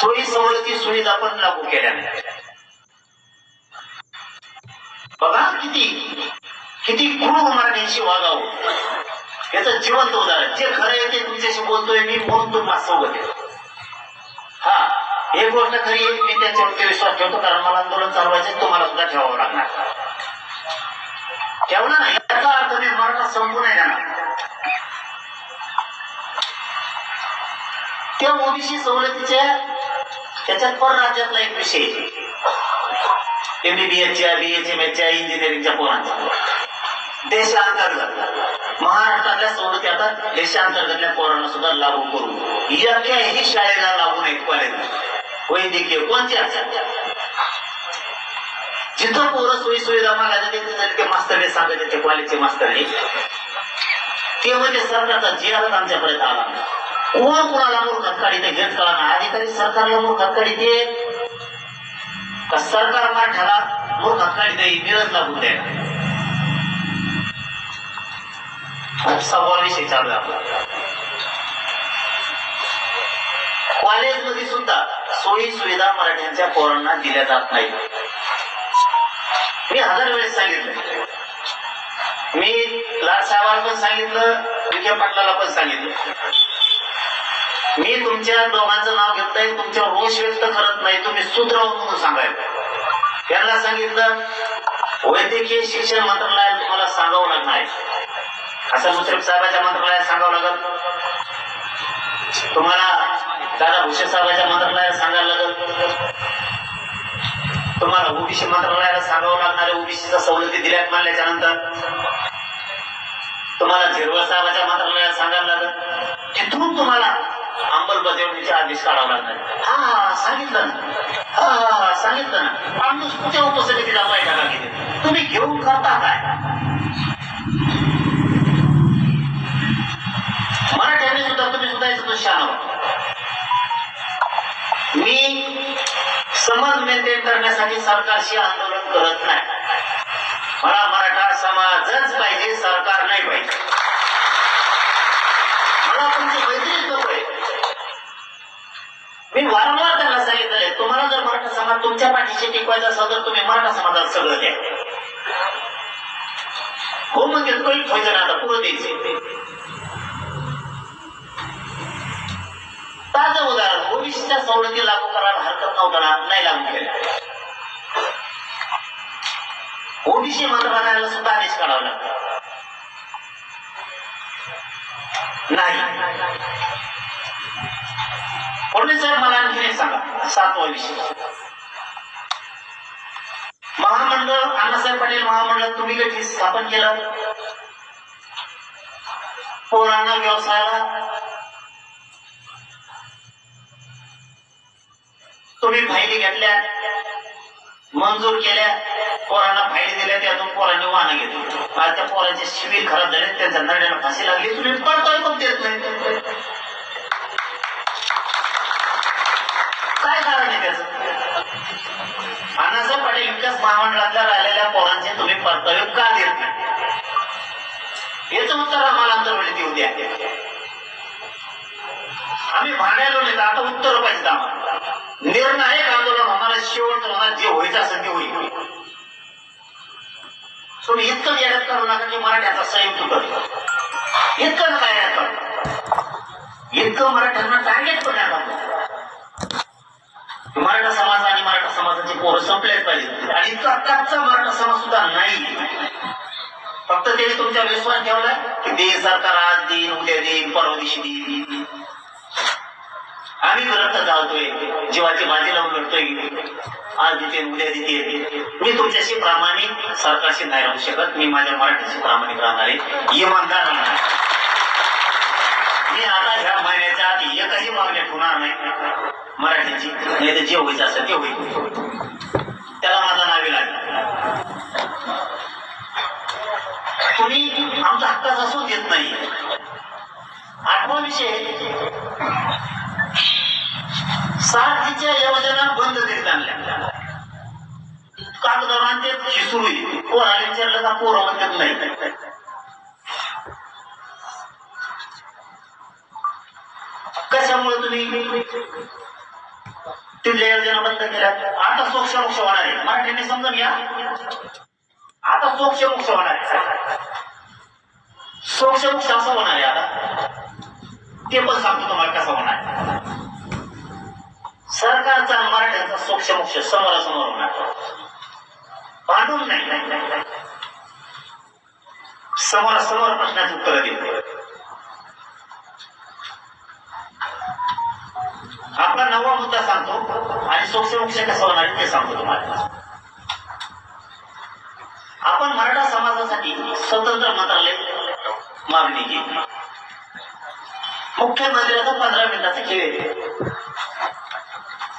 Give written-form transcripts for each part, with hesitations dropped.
सोयी सवलती सुविधा पण लागू केल्या नाही. बघा किती किती क्रूर मराठ्यांशी वागावं याचं जिवंत उदाहरण. जे खरं आहे ते तुमच्याशी बोलतोय मी म्हणून तुम्हाला सोबत येतो. हा, एक गोष्ट खरी आहे, मी त्याच्यावरती विश्वास ठेवतो, कारण मला आंदोलन चालवायचे तुम्हाला सुद्धा ठेवावं लागणार. ठेवलं नाही याचा अर्थ मी मराठा संपू नाही जाणार. त्या ओबीसी सवलतीच्या त्याच्यात पण राज्यातला एक विषय एमबीबीएसच्या बीएचएमएसच्या इंजिनिअरिंगच्या पोरांचा देशांतर्गत महाराष्ट्रातल्या सवलती आता देशांतर्गतल्या पोरांना सुद्धा लागू करू. याही शाळेला लागू नाहीत. कॉलेज वैद्यकीय कोणत्या जिथं पोरं सोयी सुविधा मागायचे ते मास्तर सांगायचे ते कॉलेजचे मास्तर ते म्हणजे सरकारचा जी आला आमच्यापर्यंत आला. कोण कोणाला मूर्खात काढी ते घेत कळा ना. अधिकारी सरकारला मूर्खात काढी ते का सरकार मराठ्याला मूर्खात काढी ते मिळत लागून द्यायला. सव्वा विषय चालू आहे आपला. कॉलेजमध्ये सुद्धा सोयी सुविधा मराठ्यांच्या पोरांना दिल्या जात नाही. मी 1000 वेळेस सांगितलं. मी लाड साहेबांना पण सांगितलं, विखे पाटलाला पण सांगितलं. मी तुमच्या दोघांचं नाव घेतलंय, तुमच्या रोष व्यक्त करत नाही, तुम्ही सूत्र म्हणून सांगायचं. त्यांना सांगितलं वैद्यकीय शिक्षण मंत्रालयात तुम्हाला सांगावं लागणार आहे. असं मुश्रीफ साहेबांच्या मंत्रालयात सांगावं लागल, तुम्हाला दादा भुसे साहेबांच्या मंत्रालयात सांगायला लागल, तुम्हाला ओबीसी मंत्रालयाला सांगावं लागणार आहे. ओबीसीच्या सवलती दिल्यात मानल्याच्या नंतर तुम्हाला झिरवळ साहेबांच्या मंत्रालयात सांगायला लागल. तिथून तुम्हाला अंमलबजावणीचे आदेश काढावा लागणार. हा सांगितलं ना, हा सांगितलं ना. माणूस कुठे उपसमितीला पाहिजे गेले, तुम्ही घेऊन करता काय? मराठ्यांनी सुद्धा तुम्ही सुद्धा याचं शान. मी समज मेंटेन करण्यासाठी सरकारशी आंदोलन करत नाही. मला मराठा समाजच पाहिजे, सरकार नाही पाहिजे. मला तुमची मैत्री नको आहे. मी वारंवार त्यांना सांगितलंय, तुम्हाला जर मराठा समाज तुमच्या पाठीशी टिकवायचा असेल तर तुम्ही मराठा समाजात सगळं द्या. हो म्हणजे काही व्हायचं ना, आता पुरं द्यायचे. ताजं उदाहरण, ओबीसीच्या सवलती लागू करायला हरकत नव्हता, नाही लागू केल्या. ओबीसी मंत्रालयाला सुद्धा आदेश काढावा लागतो. नाही. फडणवीस साहेब मला आणखी एक सांगा, 7वा विषय महामंडळ. अण्णासाहेब पाटील महामंडळ तुम्ही कधी स्थापन केलं? पोरांना व्यवसायाला तुम्ही फायली घेतल्या, मंजूर केल्या, पोरांना फायली दिल्या, त्यातून पोरांनी वाहन घेतली. आज त्या पोरांचे शिबिर खराब झाले, त्यांच्या नरड्याला फाशी लागली, तुम्ही पडतोय पण देत नाही. काय कारण आहे त्याचं? अण्णासाहेब पाटील विकास महामंडळातल्या राहिलेल्या पोरांचे तुम्ही परतावे का देत नाही? याचं उत्तर आम्हाला अंतर्वेळी देऊ द्या. आम्ही भांडायला नाही, आता उत्तर पाहिजे आम्हाला. निर्णायक आंदोलन आम्हाला शेवट होणार, जे व्हायचं असेल ते होईल. तुम्ही इतकं येण्यात करू नका की मराठ्याचा संयुक्त करतो. इतकं काय इतकं मराठ्यांना टार्गेट करण्यात मराठा समाज आणि मराठा समाजाचे पोरं संपलेच पाहिजे. आणि इतका कच्चा मराठा समाज सुद्धा नाही. फक्त ते तुमच्या विश्वास ठेवलाय की ते सरकार आज देईन, उद्या देईन, परवा दिवशी देईन. आम्ही रक्त जाळतोय, जीवाची बाजी लावून लढतोय, आज देते उद्या देते. मी तुमच्याशी प्रामाणिक सरकारशी नाही राहू शकत. मी माझ्या मराठीशी प्रामाणिक राहणार आहे, इमानदार राहणार आहे. मी आता ह्या महिन्याच्या आत एकही मागणी ठेवणार नाही मराठीची. नाही तर जे व्हायचं असेल ते होईल, त्याला माझा नावे लागेल. तुम्ही आमचा हक्काचा असून देत नाही. 8वा विषय, साथीच्या योजना बंद करीत आणल्या. कागदावर ते सुरू आहे. पोराला विचारलं का पोरं म्हणतात नाही. कशामुळे तुम्ही तिथल्या योजना बंद केल्या. आता सोक्ष मोक्ष होणार आहे, मराठ्यांनी समजून घ्या. आता सोक्ष मोक्ष होणार आहे, सोक्ष मोक्ष असं होणार आहे आता. ते पण सांगतो तुम्हाला कसं होणार. सरकारचा मराठ्यांचा सोक्ष मोक्ष समोरासमोर होणार, भांडून नाही, समोरासमोर प्रश्नाची उत्तर देतो. आपला नवा मुद्दा सांगतो आणि सोक्ष मोक्ष कसं होणार ते सांगतो तुम्हाला. आपण मराठा समाजासाठी स्वतंत्र मंत्रालय मागणी केली. मुख्यमंत्र्याचा 15 मिनिटाचा खेळ येते.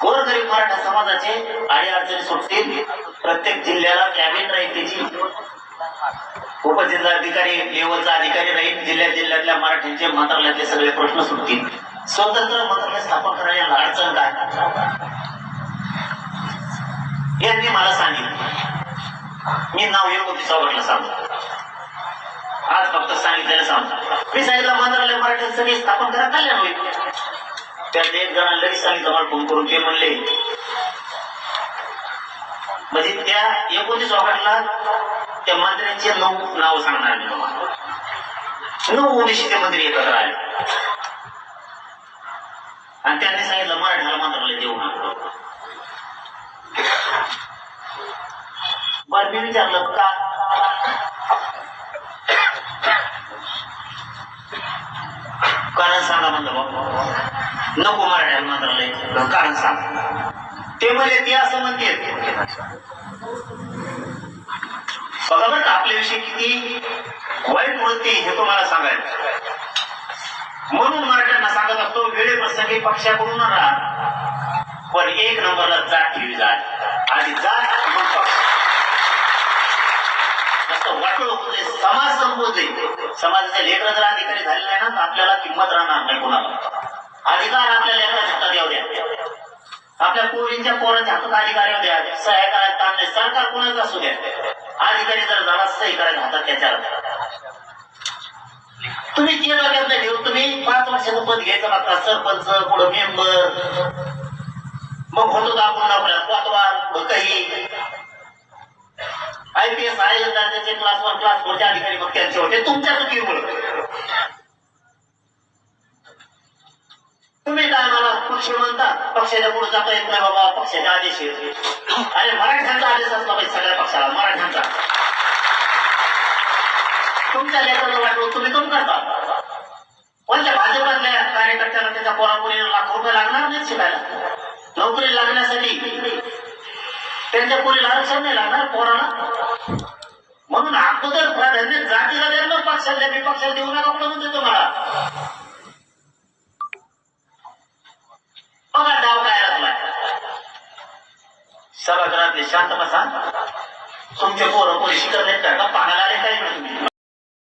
गोरगरीब मराठा समाजाचे अडीअडचणी सुटतील. प्रत्येक जिल्ह्याला कॅबिनेट राहील, त्याची उपजिल्हाधिकारी लेवलचा अधिकारी राहील. जिल्ह्यातल्या मराठ्यांचे मंत्रालयातले सगळे प्रश्न सुटतील. स्वतंत्र मंत्रालय स्थापन करायला अडचण काय यांनी मला सांगितलं. मी नाव 29 ऑगस्टला सांगतो, आज फक्त सांगितलेलं सांगतो. मी सांगितलं मंत्रालय मराठ्यांसाठी स्थापन करा, कल्याण होईल. त्यात एक जण लगेच सांगितलं मला फोन करून, ते म्हणले म्हणजे त्या 29 ऑगस्टला त्या मंत्र्यांचे 9 नाव सांगणार मी तुम्हाला. 9 ओबीसी ते मंत्री एकत्र आले आणि त्यांनी सांगितलं मराठ्याला मंत्रालय देऊ नका. बरं मी विचारलं का, कारण सांगा म्हणलं बाबा, नको मराठ्याला मंत्रालय, कारण सांगा. ते म्हणजे ते असं म्हणते बघा बरं आपल्याविषयी किती वाईट वृत्ती हे तुम्हाला सांगायचं. म्हणून मराठ्यांना सांगत असतो, वेळेप्रसंगी पक्षाकडून राहा, पण 1 नंबरला जात ठेवी जात. आधी जात मग पक्ष. असं वाटलं होते समाज संबोधे. समाजाचे लेकर जर अधिकारी झाले नाही ना तर आपल्याला किंमत राहणार नाही कोणाला. अधिकार आपल्या लेकराच्या हातात येऊ द्या, आपल्या पोरींच्या पोरांच्या हातात अधिकार येऊ द्या. सह्या करायला ताण नाही, सरकार कोणाचं असू द्या. अधिकारी जर झाला सही करायला हातात त्याच्यावर. तुम्ही ते डोक्यात नाही ठेवून तुम्ही 5 वर्षाचं पद घ्यायचं बघता, सरपंच पुढं मेंबर, मग होतो आपण नोकऱ्यात कोतवाल काही IPS IAS त्याचे क्लास 1 क्लास 4 चे अधिकारी मग त्यांचे होते तुमच्या चुकीमुळे. तुम्ही काय मला पक्ष म्हणता, पक्षाच्या पुढे जाता येत नाही बाबा, पक्षाचे आदेश आहेत. अरे मराठ्यांचा आदेश असला पाहिजे सगळ्या पक्षाला, मराठ्यांचा. तुमच्या लेखनाला वाटलं तुम्ही कम करता. कोणत्या भाजपातल्या कार्यकर्त्याला त्याच्या पोरापुरीला लाख रुपये लागणार नाही शिकायला, नोकरी लागण्यासाठी त्यांच्या पोरीला आरक्षण नाही लागणार पोराला. म्हणून अगोदर प्राधान्य जातीला द्या, मग पक्षाला. मी पक्षाला देऊ नका म्हणून देतो मला. बघा डाव काय लागला. सभागृहातले शांत बसा. तुमचे पोरं पोरी शिकत नाहीत का, पाहायला आले काय तुम्ही.